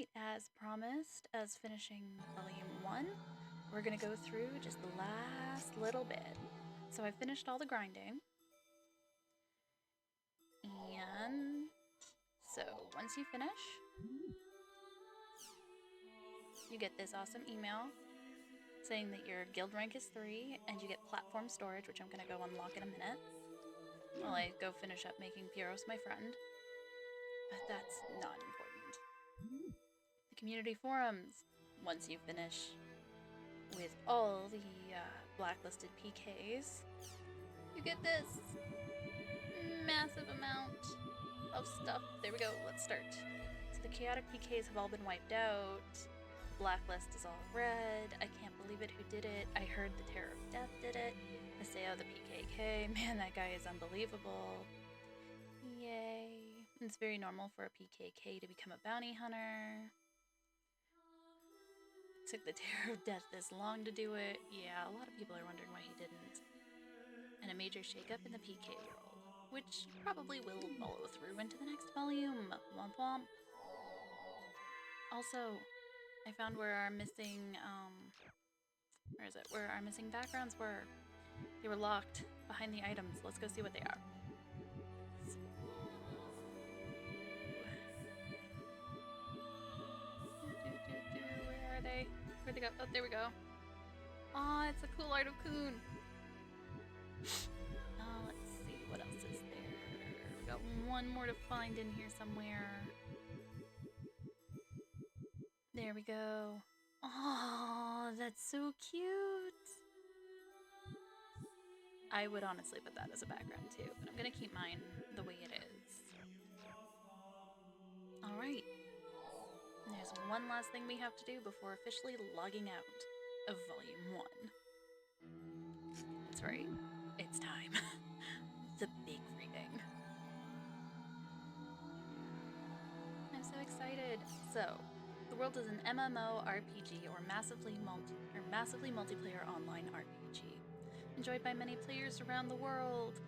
Alright, as promised, as finishing Volume 1, we're gonna go through just the last little bit. So I finished all the grinding. And so once you finish, you get this awesome email saying that your guild rank is 3 and you get platform storage, which I'm gonna go unlock in a minute while I go finish up making Pyros my friend. But that's not important. The community forums, once you finish with all the blacklisted PKs, you get this massive amount of stuff. There we go, let's start. So the chaotic PKs have all been wiped out. Blacklist is all red. I can't believe it. Who did it? I heard the Terror of Death did it. Aseo the PKK. Man, that guy is unbelievable. Yay. It's very normal for a PKK to become a bounty hunter. It took the Terror of Death this long to do it. Yeah, a lot of people are wondering why he didn't. And a major shakeup in the PK world, which probably will follow through into the next volume. Womp womp. Also, I found where our missing, where is it? Where our missing backgrounds were. They were locked behind the items. Let's go see what they are. So... Where are they? Where'd they go? Oh, there we go. Aw, it's a cool art of Coon. Let's see, what else is there? We got one more to find in here somewhere. There we go. Oh, that's so cute. I would honestly put that as a background too, but I'm gonna keep mine the way it is. Alright. There's one last thing we have to do before officially logging out of Volume 1. That's right. It's time. The big reading. I'm so excited. So, the world is an MMORPG or massively multiplayer online RPG, enjoyed by many players around the world.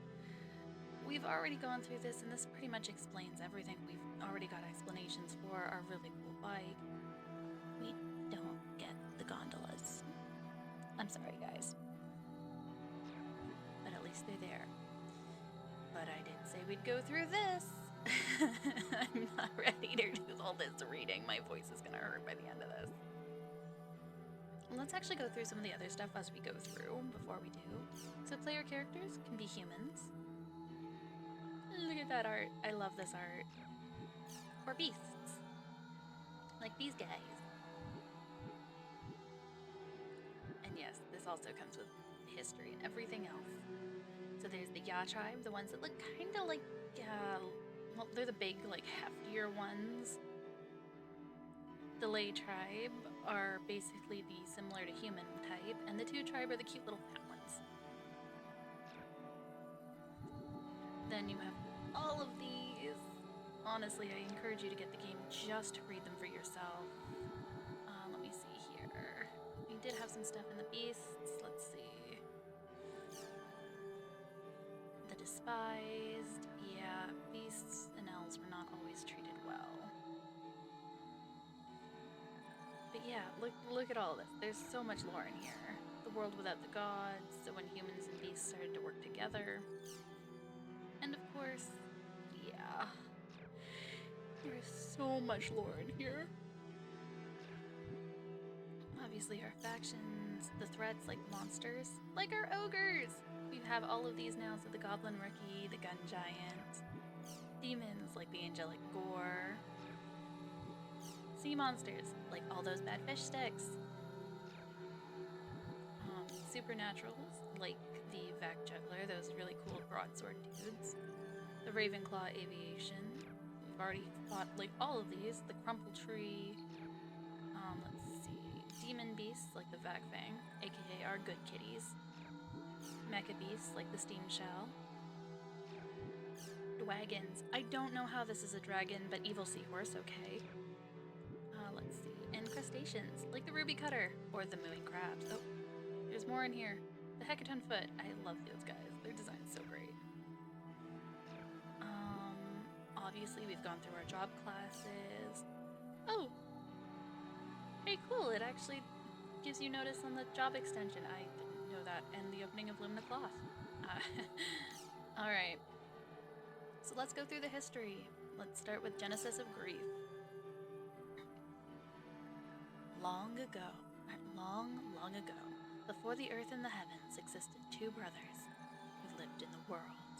We've already gone through this, and this pretty much explains everything we've already got explanations for. Our really cool bike. We don't get the gondolas. I'm sorry, guys. But at least they're there. But I did say we'd go through this. I'm not ready to do all this reading. My voice is gonna hurt by the end of this. Let's actually go through some of the other stuff as we go through before we do. So player characters can be humans. Look at that art. I love this art. Or beasts. Like these guys. And yes, this also comes with history and everything else. So there's the Ya tribe, the ones that look kind of like, well, they're the big, like, heftier ones. The Lay tribe are basically the similar to human type, and the Tu tribe are the cute little fat ones. Then you have all of these. Honestly, I encourage you to get the game just to read them for yourself. Let me see here. We did have some stuff in the beasts. Let's see. The despised. Yeah, beasts and elves were not always treated well. But yeah, look at all this. There's so much lore in here. The world without the gods, so when humans and beasts started to work together. And of course, yeah, there's so much lore in here. Obviously our factions, the threats like monsters, like our ogres. We have all of these now, so the Goblin Rookie, the Gun Giant, demons like the Angelic Gore, sea monsters like all those bad fish sticks, supernaturals like the Vac Juggler, those really cool broadsword dudes, the Ravenclaw Aviation. We've already fought like all of these, the Crumple Tree. Let's see, demon beasts like the Vac Fang, aka our good kitties. Mecha beasts like the Steam Shell. Dragons. I don't know how this is a dragon, but evil seahorse, okay. Let's see. And crustaceans, like the Ruby Cutter, or the Mooing Crabs. Oh, there's more in here. The Hecaton Foot. I love those guys. Their design's so great. Obviously we've gone through our job classes. Oh, Hey, cool. It actually gives you notice on the job extension. I didn't know that. And the opening of Lumina Cloth. Alright. So let's go through the history. Let's start with Genesis of Grief. Long ago, before the earth and the heavens, existed two brothers who lived in the world.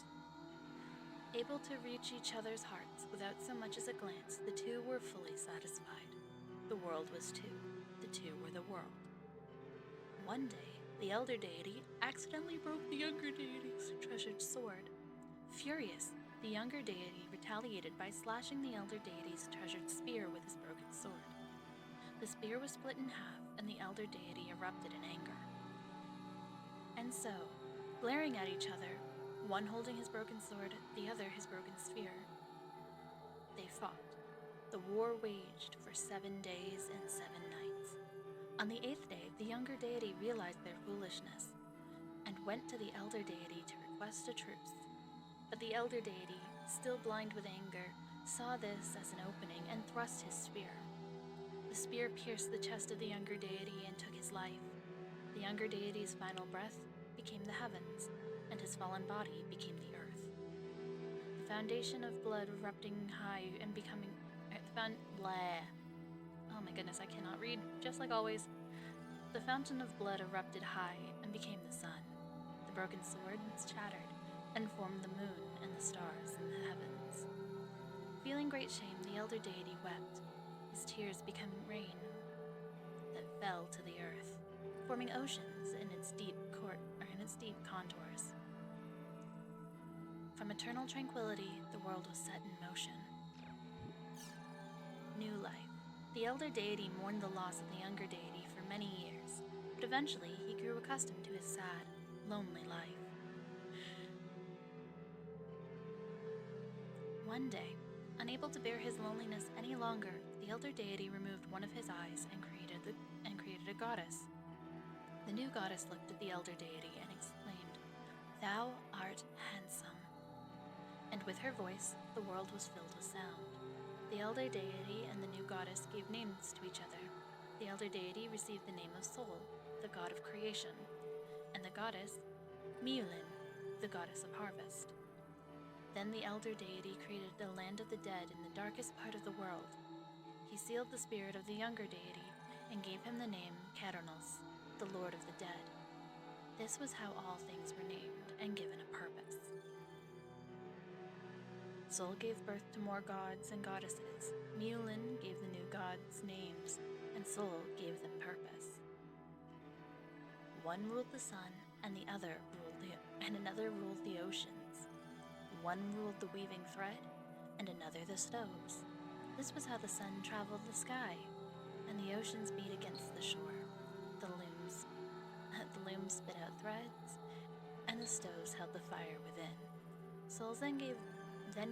Able to reach each other's hearts without so much as a glance, the two were fully satisfied. The world was two. The two were the world. One day, the elder deity accidentally broke the younger deity's treasured sword. Furious, the younger deity retaliated by slashing the elder deity's treasured spear with his broken sword. The spear was split in half, and the elder deity erupted in anger. And so, glaring at each other, one holding his broken sword, the other his broken spear, they fought. The war waged for 7 days and 7 nights. On the 8th day, the younger deity realized their foolishness and went to the elder deity to request a truce. But the elder deity, still blind with anger, saw this as an opening and thrust his spear. The spear pierced the chest of the younger deity and took his life. The younger deity's final breath became the heavens, and his fallen body became the earth. The foundation of blood erupting high and becoming... Oh my goodness, I cannot read, just like always. The fountain of blood erupted high and became the sun. The broken swords shattered and formed the moon and the stars in the heavens. Feeling great shame, the elder deity wept, his tears becoming rain that fell to the earth, forming oceans in its deep contours. From eternal tranquility, the world was set in motion. New life. The elder deity mourned the loss of the younger deity for many years, but eventually he grew accustomed to his sad, lonely life. One day, unable to bear his loneliness any longer, the elder deity removed one of his eyes and created a goddess. The new goddess looked at the elder deity and exclaimed, "Thou art handsome." And with her voice, the world was filled with sound. The elder deity and the new goddess gave names to each other. The elder deity received the name of Sol, the god of creation, and the goddess, Miulin, the goddess of harvest. Then the elder deity created the land of the dead in the darkest part of the world. He sealed the spirit of the younger deity and gave him the name Keranos, the Lord of the Dead. This was how all things were named and given a purpose. Sol gave birth to more gods and goddesses. Miulin gave the new gods names, and Sol gave them purpose. One ruled the sun, and another ruled the oceans. One ruled the weaving thread, and another the snows. This was how the sun traveled the sky, and the oceans beat against the shore. The looms spit out threads, and the stoves held the fire within. Sol then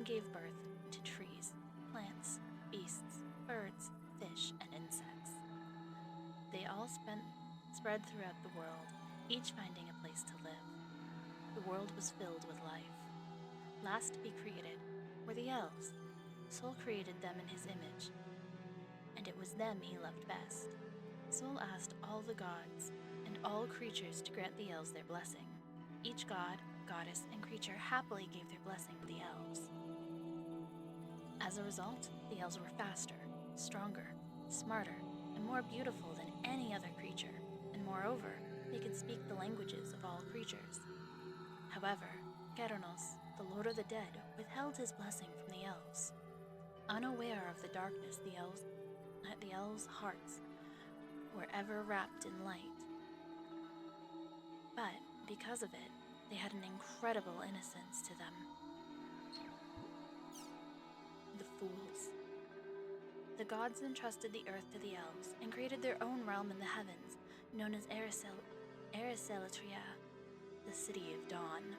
gave birth to trees, plants, beasts, birds, fish, and insects. They all spread throughout the world, each finding a place to live. The world was filled with life. Last to be created were the elves. Sol created them in his image, and it was them he loved best. Sol asked all the gods and all creatures to grant the elves their blessing. Each god, goddess, and creature happily gave their blessing to the elves. As a result, the elves were faster, stronger, smarter, and more beautiful than any other creature, and moreover, they could speak the languages of all creatures. However, Keranos, the Lord of the Dead, withheld his blessing from the elves. Unaware of the darkness, the elves' hearts were ever wrapped in light. But because of it, they had an incredible innocence to them. The fools. The gods entrusted the earth to the elves and created their own realm in the heavens, known as Ericelatria, the City of Dawn.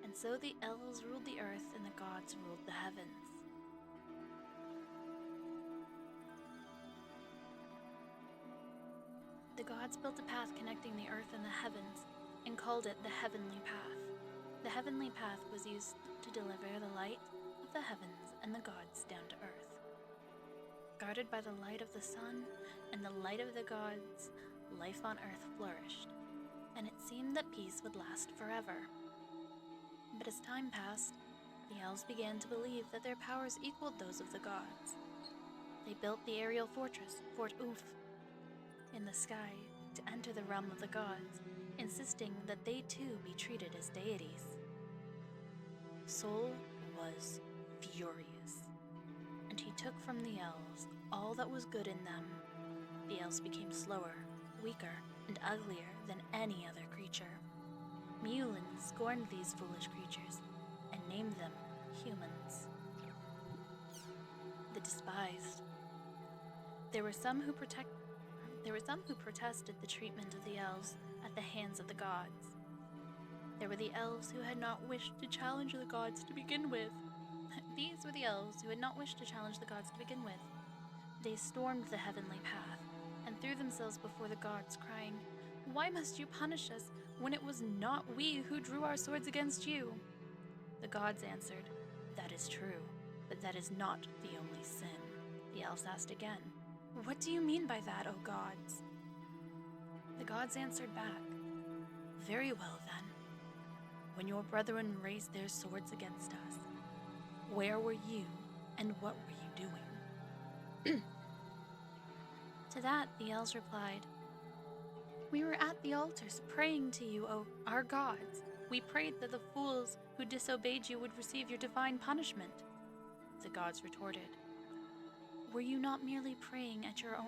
And so the elves ruled the earth and the gods ruled the heavens. The gods built a path connecting the earth and the heavens and called it the Heavenly Path. The Heavenly Path was used to deliver the light of the heavens and the gods down to earth. guarded by the light of the sun and the light of the gods, life on Earth flourished, and it seemed that peace would last forever. But as time passed, the elves began to believe that their powers equaled those of the gods. They built the aerial fortress, Fort Oof, in the sky to enter the realm of the gods, insisting that they too be treated as deities. Sol was furious, and he took from the elves all that was good in them. The elves became slower, weaker, and uglier than any other creature. Miulin scorned these foolish creatures and named them humans. The despised. There were some who protested the treatment of the elves at the hands of the gods. There were the elves who had not wished to challenge the gods to begin with. These were the elves who had not wished to challenge the gods to begin with. They stormed the heavenly path and threw themselves before the gods, crying, "Why must you punish us when it was not we who drew our swords against you?" The gods answered, "That is true, but that is not the only sin." The elves asked again, "What do you mean by that, O gods?" The gods answered back, "Very well then. When your brethren raised their swords against us, where were you and what were you doing?" To that the elves replied, "We were at the altars praying to you, O our gods. We prayed that the fools who disobeyed you would receive your divine punishment." The gods retorted, "Were you not merely praying that your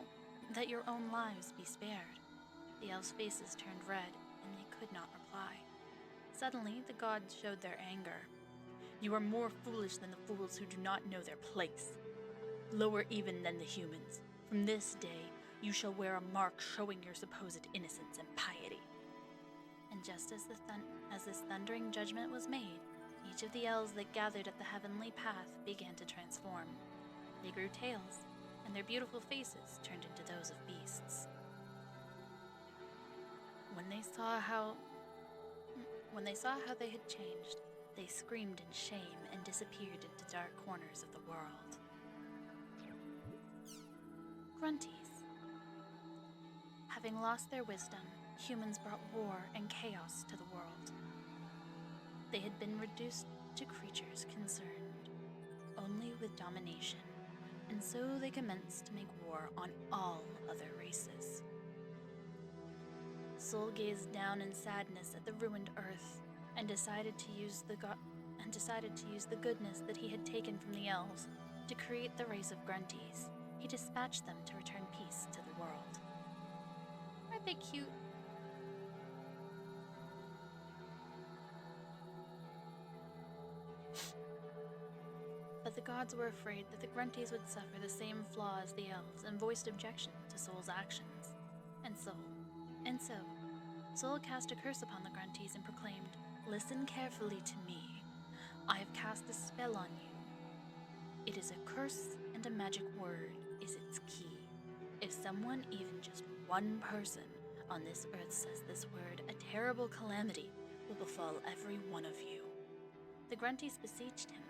own lives be spared?" The elves' faces turned red, and they could not reply. Suddenly, the gods showed their anger. "You are more foolish than the fools who do not know their place. Lower even than the humans. From this day, you shall wear a mark showing your supposed innocence and piety." And just as this thundering judgment was made, each of the elves that gathered at the heavenly path began to transform. They grew tails, and their beautiful faces turned into those of beasts. When they saw how they had changed, they screamed in shame and disappeared into dark corners of the world. Grunties. Having lost their wisdom, humans brought war and chaos to the world. They had been reduced to creatures concerned only with domination, and so they commenced to make war on all other races. Sol gazed down in sadness at the ruined earth and decided to use the goodness that he had taken from the elves to create the race of Grunties. He dispatched them to return peace to the world. Aren't they cute? But the gods were afraid that the Grunties would suffer the same flaw as the elves and voiced objection to Sol's actions. And so, Sol cast a curse upon the Grunties and proclaimed, "Listen carefully to me. I have cast a spell on you. It is a curse, and a magic word is its key. If someone, even just one person, on this earth says this word, a terrible calamity will befall every one of you." The Grunties beseeched him,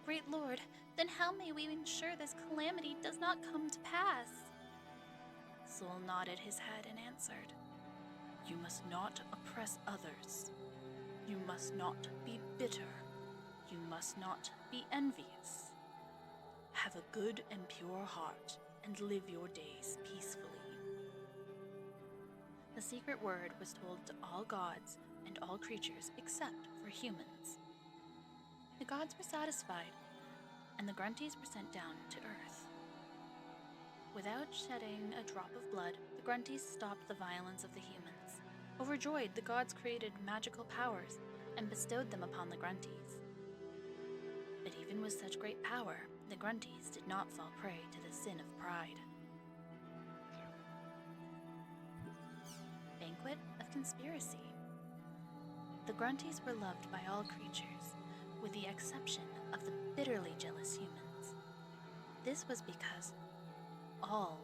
"Great Lord, then how may we ensure this calamity does not come to pass?" Sol nodded his head and answered, "You must not oppress others. You must not be bitter. You must not be envious. Have a good and pure heart and live your days peacefully." The secret word was told to all gods and all creatures except for humans. The gods were satisfied, and the Grunties were sent down to Earth. Without shedding a drop of blood, the Grunties stopped the violence of the humans. Overjoyed, the gods created magical powers and bestowed them upon the Grunties. But even with such great power, the Grunties did not fall prey to the sin of pride. Banquet of Conspiracy. The Grunties were loved by all creatures, with the exception of the bitterly jealous humans. This was because all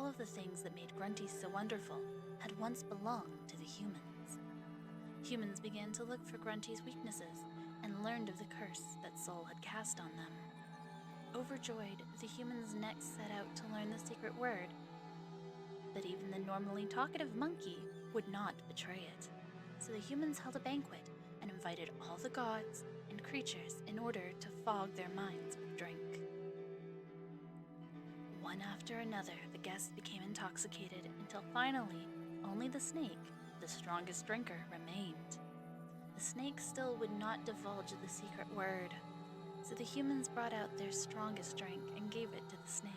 of the things that made Grunties so wonderful had once belonged to the humans. Humans began to look for Grunties' weaknesses and learned of the curse that Sol had cast on them. Overjoyed, the humans next set out to learn the secret word. But even the normally talkative monkey would not betray it. So the humans held a banquet and invited all the gods and creatures in order to fog their minds with drink. One after another, the guests became intoxicated until finally, only the snake, the strongest drinker, remained. The snake still would not divulge the secret word, so the humans brought out their strongest drink and gave it to the snake.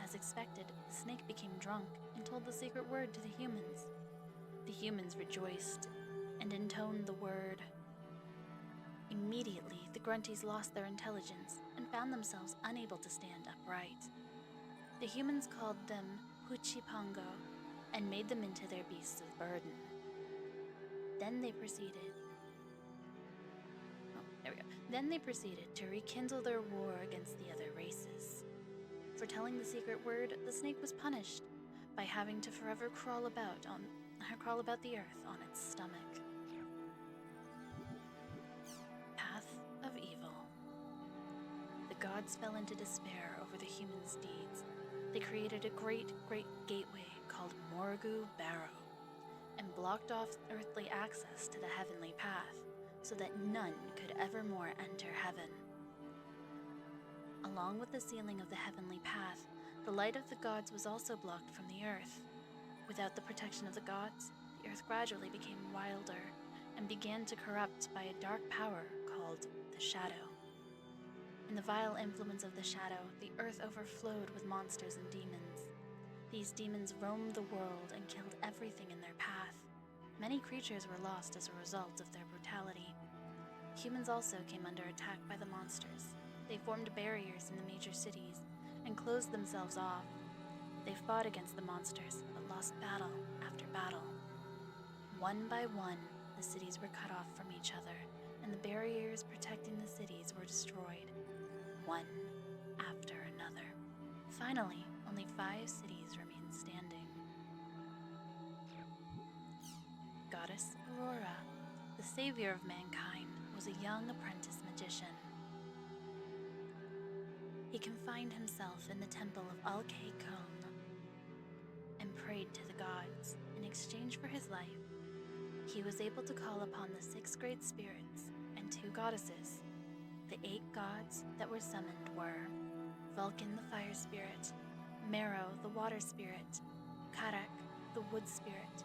As expected, the snake became drunk and told the secret word to the humans. The humans rejoiced and intoned the word. Immediately, the grunties lost their intelligence and found themselves unable to stand upright. The humans called them Huchipango and made them into their beasts of burden. Then they proceeded to rekindle their war against the other races. For telling the secret word, the snake was punished by having to forever crawl about the earth on its stomach. Path of Evil. The gods fell into despair over the humans' deeds. They created a great gateway called Morgu Barrow and blocked off earthly access to the heavenly path so that none could ever more enter heaven. Along with the sealing of the heavenly path, the light of the gods was also blocked from the earth. Without the protection of the gods, the earth gradually became wilder and began to corrupt by a dark power called the Shadow. In the vile influence of the Shadow, the earth overflowed with monsters and demons. These demons roamed the world and killed everything in their path. Many creatures were lost as a result of their brutality. Humans also came under attack by the monsters. They formed barriers in the major cities and closed themselves off. They fought against the monsters, but lost battle after battle. One by one, the cities were cut off from each other, and the barriers protecting the cities were destroyed, one after another. Finally, only 5 cities remained standing. Goddess Aurora, the savior of mankind, was a young apprentice magician. He confined himself in the temple of Al-Kay-Kon and prayed to the gods. In exchange for his life, he was able to call upon the 6 great spirits and 2 goddesses. The 8 gods that were summoned were Vulcan, the fire spirit, Mero, the water spirit, Karak, the wood spirit,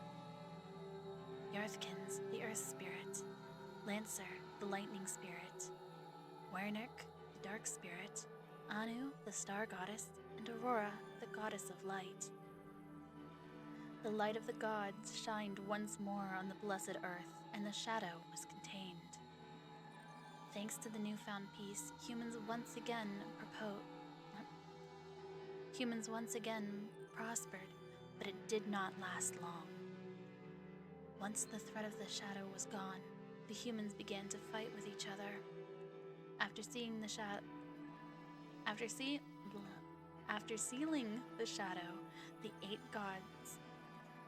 Yarthkins, the earth spirit, Lancer, the lightning spirit, Wernerk, the dark spirit, Anu, the star goddess, and Aurora, the goddess of light. The light of the gods shined once more on the blessed earth, and the shadow was contained. Thanks to the newfound peace, humans once again prospered, but it did not last long. Once the threat of the shadow was gone, the humans began to fight with each other. After sealing the shadow, the 8 gods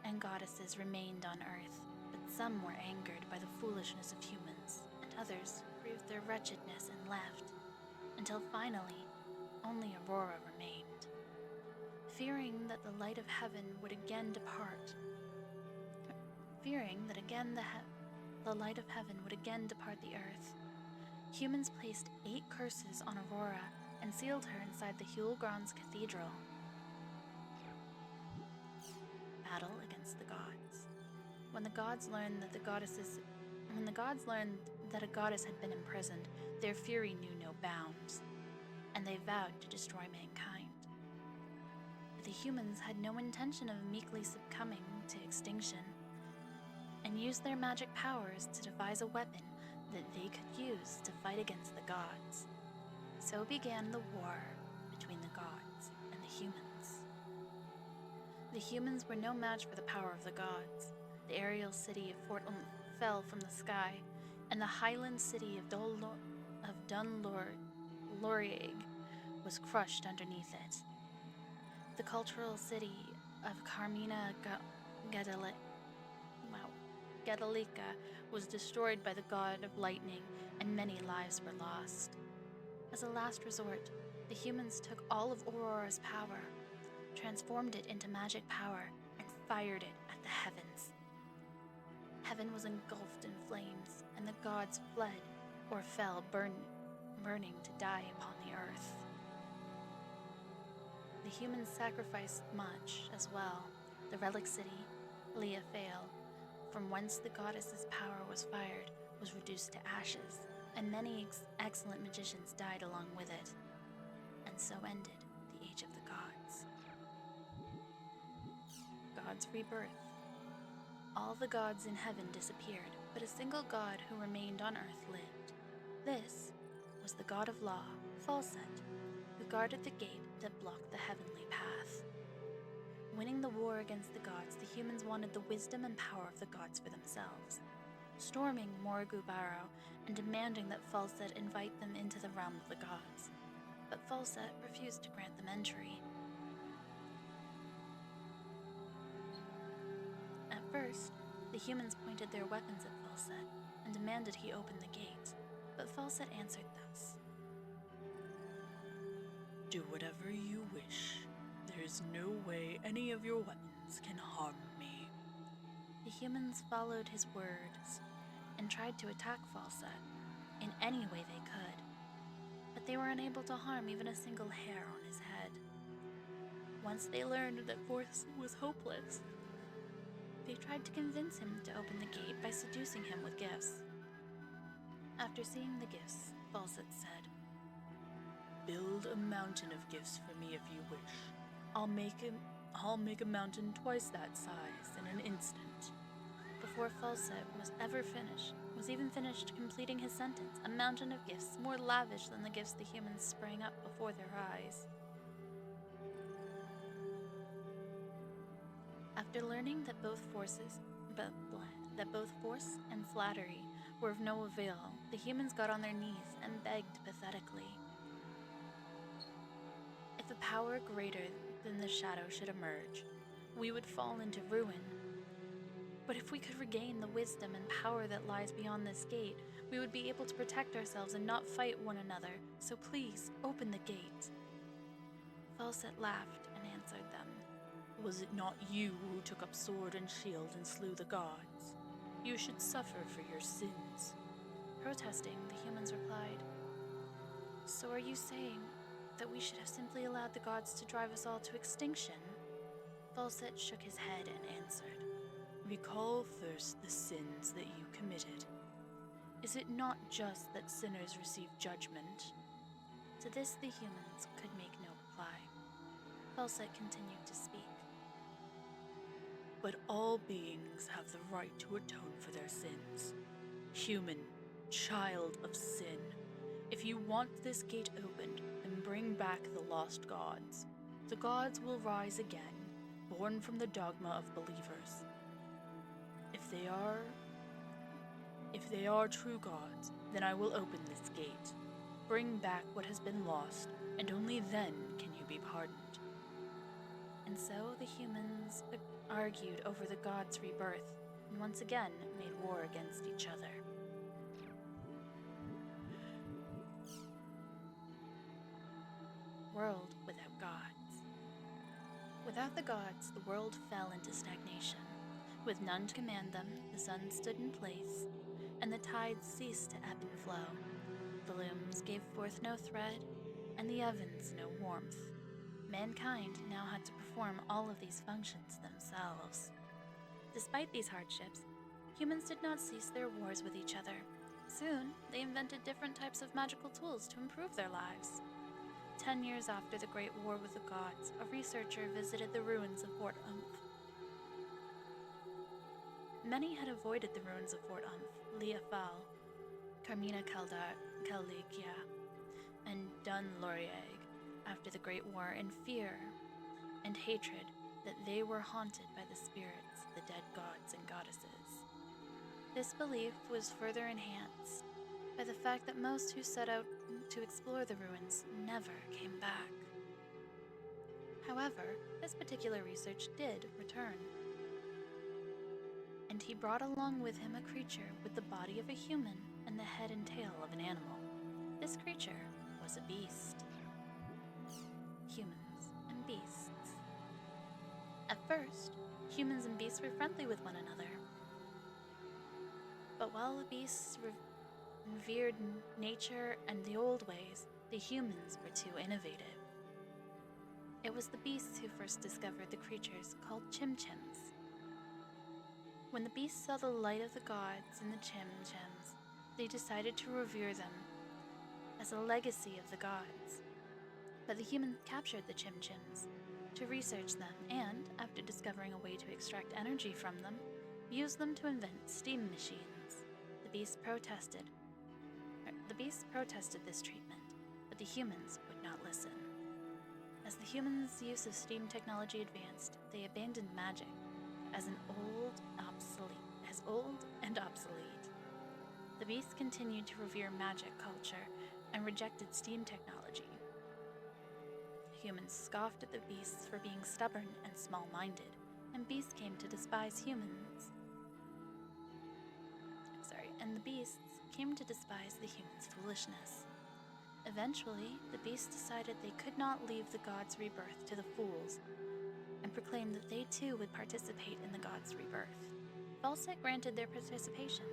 and goddesses remained on Earth, but some were angered by the foolishness of humans, and others grieved their wretchedness and left, until finally, only Aurora remained. Fearing that the light of heaven would again depart, the light of heaven would again depart the earth, humans placed 8 curses on Aurora and sealed her inside the Hulgrons Cathedral. Battle against the gods. When the gods learned that a goddess had been imprisoned, their fury knew no bounds, and they vowed to destroy mankind. But the humans had no intention of meekly succumbing to extinction, and used their magic powers to devise a weapon that they could use to fight against the gods. So began the war between the gods and the humans. The humans were no match for the power of the gods. The aerial city of Fort fell from the sky, and the highland city of Dunloriag was crushed underneath it. The cultural city of Carmina Gadalika was destroyed by the god of lightning, and many lives were lost. As a last resort, The humans took all of Aurora's power, transformed it into magic power, and fired it at the heavens. Heaven was engulfed in flames, and the gods fled or fell, burning to die upon the earth. The humans sacrificed much as well. The relic city, Leafail, from whence the goddess's power was fired, was reduced to ashes, and many excellent magicians died along with it. And so ended the Age of the Gods. God's Rebirth. All the gods in heaven disappeared, but a single god who remained on earth lived. This was the god of law, Falset, who guarded the gate that blocked the heavenly path. Winning the war against the gods, the humans wanted the wisdom and power of the gods for themselves, storming Morrigu Barrow and demanding that Falset invite them into the realm of the gods. But Falset refused to grant them entry. At first, the humans pointed their weapons at Falset and demanded he open the gate, but Falset answered thus. Do whatever you wish. There is no way any of your weapons can harm me. The humans followed his words and tried to attack Falset in any way they could, but they were unable to harm even a single hair on his head. Once they learned that Falset was hopeless, they tried to convince him to open the gate by seducing him with gifts. After seeing the gifts, Falset said, Build a mountain of gifts for me if you wish. I'll make a mountain twice that size in an instant. Before Falset was even finished completing his sentence, a mountain of gifts more lavish than the gifts the humans sprang up before their eyes. After learning that both force and flattery were of no avail, the humans got on their knees and begged pathetically. If a power greater than the shadow should emerge, we would fall into ruin. But if we could regain the wisdom and power that lies beyond this gate, we would be able to protect ourselves and not fight one another, so please, open the gate. Falset laughed and answered them. Was it not you who took up sword and shield and slew the gods? You should suffer for your sins. Protesting, the humans replied, So are you saying that we should have simply allowed the gods to drive us all to extinction? Falset shook his head and answered, Recall first the sins that you committed. Is it not just that sinners receive judgment? To this the humans could make no reply. Falset continued to speak. But all beings have the right to atone for their sins. Human, child of sin, if you want this gate opened, then bring back the lost gods. The gods will rise again, born from the dogma of believers. If they are true gods, then I will open this gate. Bring back what has been lost, and only then can you be pardoned. And so the humans argued over the gods' rebirth, and once again made war against each other. World without gods. Without the gods, the world fell into stagnation. With none to command them, the sun stood in place, and the tides ceased to ebb and flow. The looms gave forth no thread, and the ovens no warmth. Mankind now had to perform all of these functions themselves. Despite these hardships, humans did not cease their wars with each other. Soon, they invented different types of magical tools to improve their lives. 10 years after the Great War with the gods, a researcher visited the ruins of Fort Umph. Many had avoided the ruins of Fort Umph, Leafal, Carmina Caldicia, and Dun Laurieg after the Great War in fear and hatred that they were haunted by the spirits of the dead gods and goddesses. This belief was further enhanced by the fact that most who set out to explore the ruins never came back. However, this particular research did return, and he brought along with him a creature with the body of a human and the head and tail of an animal. This creature was a beast. and beasts. At first, humans and beasts were friendly with one another. But while the beasts revered nature and the old ways, the humans were too innovative. It was the beasts who first discovered the creatures called chimchims. When the beasts saw the light of the gods in the chimchims, they decided to revere them as a legacy of the gods. But the humans captured the chimchims to research them and, after discovering a way to extract energy from them, used them to invent steam machines. The beasts protested this treatment, but the humans would not listen. As the humans' use of steam technology advanced, they abandoned magic as old and obsolete. The beasts continued to revere magic culture and rejected steam technology. Humans scoffed at the beasts for being stubborn and small-minded, and beasts came to despise humans. And the beasts came to despise the humans' foolishness. Eventually, the beasts decided they could not leave the gods' rebirth to the fools, and proclaimed that they too would participate in the gods' rebirth. Falset granted their participation.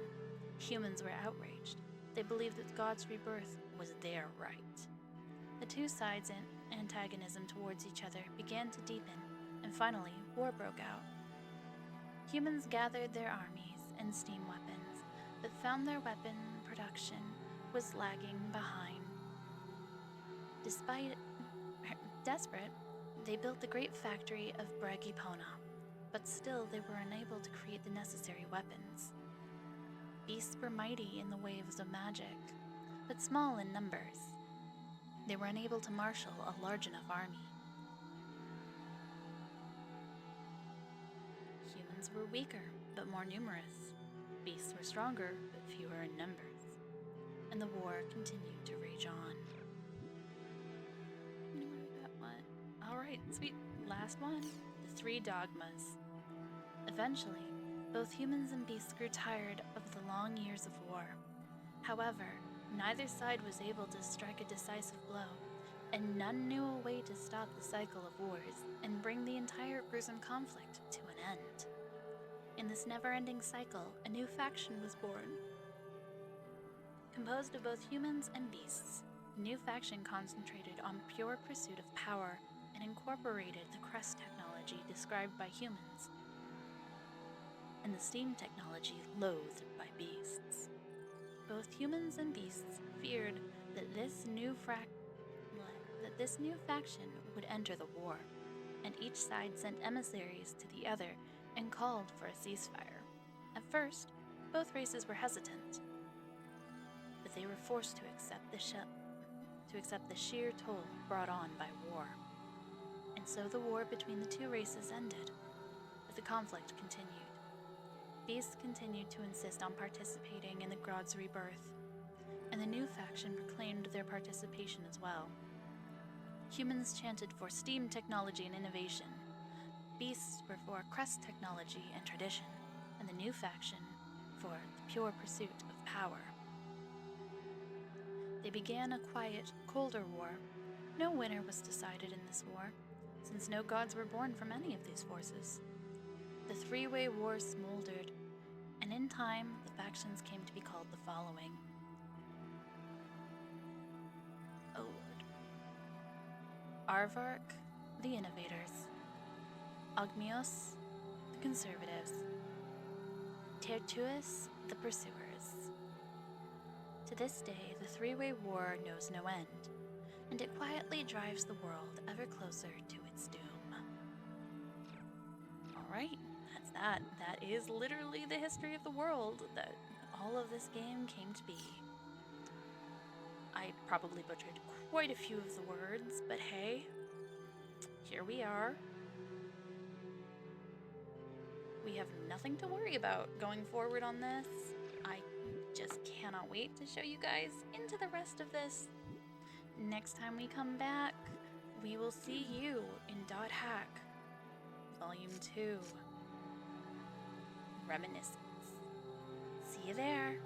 Humans were outraged. They believed that the gods' rebirth was their right. The two sides' antagonism towards each other began to deepen, and finally, war broke out. Humans gathered their armies and steam weapons, but found their weapon production was lagging behind. Desperate, they built the great factory of Bragipona, but still they were unable to create the necessary weapons. Beasts were mighty in the waves of magic, but small in numbers. They were unable to marshal a large enough army. Humans were weaker, but more numerous. Beasts were stronger, but fewer in numbers. And the war continued to rage on. Alright, sweet. Last one. The three dogmas. Eventually, both humans and beasts grew tired of the long years of war. However, neither side was able to strike a decisive blow, and none knew a way to stop the cycle of wars and bring the entire gruesome conflict to an end. In this never-ending cycle, a new faction was born. Composed of both humans and beasts, the new faction concentrated on pure pursuit of power and incorporated the crest technology described by humans, and the steam technology loathed by beasts. Both humans and beasts feared that this new faction would enter the war, and each side sent emissaries to the other and called for a ceasefire. At first, both races were hesitant, but they were forced to accept the sheer toll brought on by war. And so the war between the two races ended, but the conflict continued. Beasts continued to insist on participating in the gods' rebirth, and the new faction proclaimed their participation as well. Humans chanted for steam technology and innovation. Beasts were for crest technology and tradition, and the new faction for the pure pursuit of power. They began a quiet, colder war. No winner was decided in this war, since no gods were born from any of these forces. The three-way war smoldered, and in time, the factions came to be called the following. Oh Lord. Aardvark, the innovators. Ogmios, the conservatives. Tertuus, the pursuers. To this day, the three-way war knows no end, and it quietly drives the world ever closer to its doom. Alright, that's that. That is literally the history of the world that all of this game came to be. I probably butchered quite a few of the words, but hey, here we are. We have nothing to worry about going forward on this. I just cannot wait to show you guys into the rest of this. Next time we come back, we will see you in .hack Volume 2. Reminiscence. See you there.